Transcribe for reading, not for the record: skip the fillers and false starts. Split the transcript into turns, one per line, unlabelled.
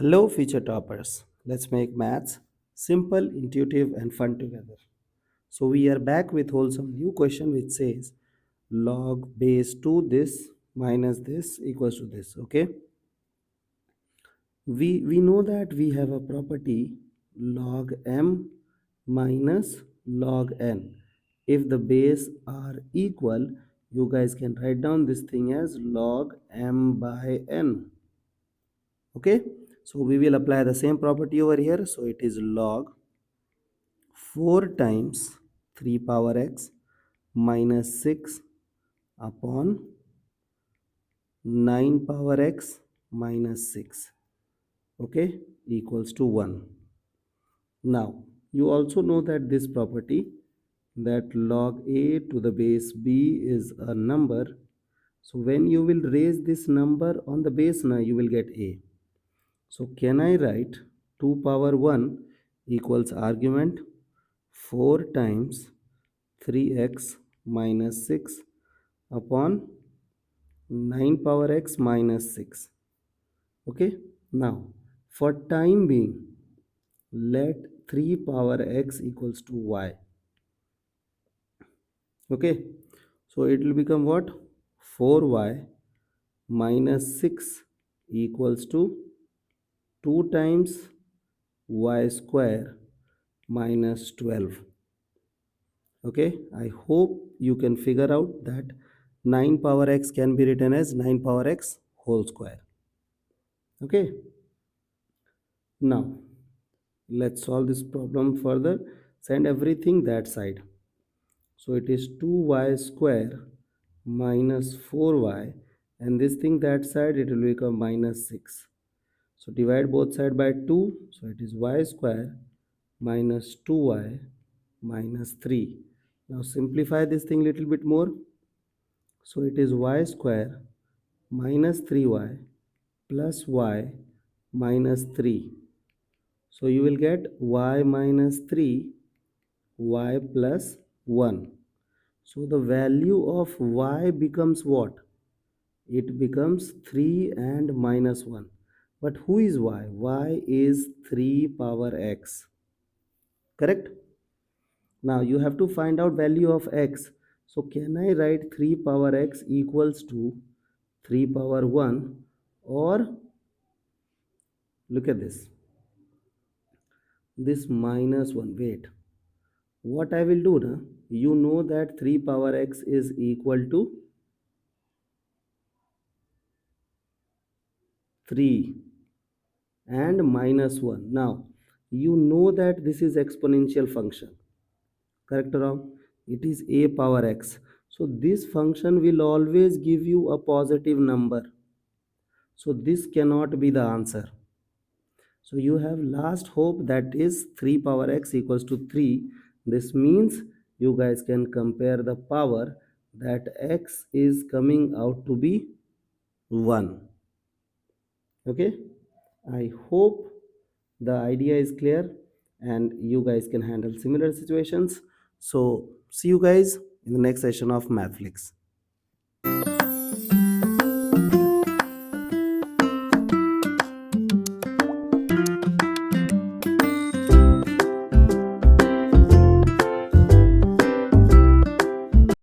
Hello, future toppers. Let's make maths simple, intuitive, and fun together. So, we are back with wholesome new question which says log base 2 this minus this equals to this. Okay, we know that we have a property log m minus log n. If the base are equal, you guys can write down this thing as log m by n. Okay, so we will apply the same property over here. So it is log 4 times 3 power x minus 6 upon 9 power x minus 6, okay, equals to 1. Now you also know that this property, that log a to the base b is a number. So when you will raise this number on the base, now you will get a. So can I write 2 power 1 equals argument 4 times 3x minus 6 upon 9 power x minus 6. Okay. Now for time being, let 3 power x equals to y. Okay. So it will become what? 4y minus 6 equals to 2 times y square minus 12. Okay, I hope you can figure out that 9 power x can be written as 9 power x whole square. Okay, now let's solve this problem further. Send everything that side. So it is 2y square minus 4y, and this thing that side it will become minus 6. So divide both side by 2. So it is y square minus 2y minus 3. Now simplify this thing little bit more. So it is y square minus 3y plus y minus 3. So you will get y minus 3, y plus 1. So the value of y becomes what? It becomes 3 and minus 1. But who is y? Y is 3 power x. Correct? Now you have to find out value of x. So can I write 3 power x equals to 3 power 1, or look at this minus 1. Wait, what I will do now, you know that 3 power x is equal to 3 and minus 1. Now you know that this is exponential function, correct or wrong? It is a power x. So this function will always give you a positive number. So this cannot be the answer. So you have last hope, that is 3 power x equals to 3. This means you guys can compare the power, that x is coming out to be 1. Okay, I hope the idea is clear and you guys can handle similar situations. So see you guys in the next session of MathFlix.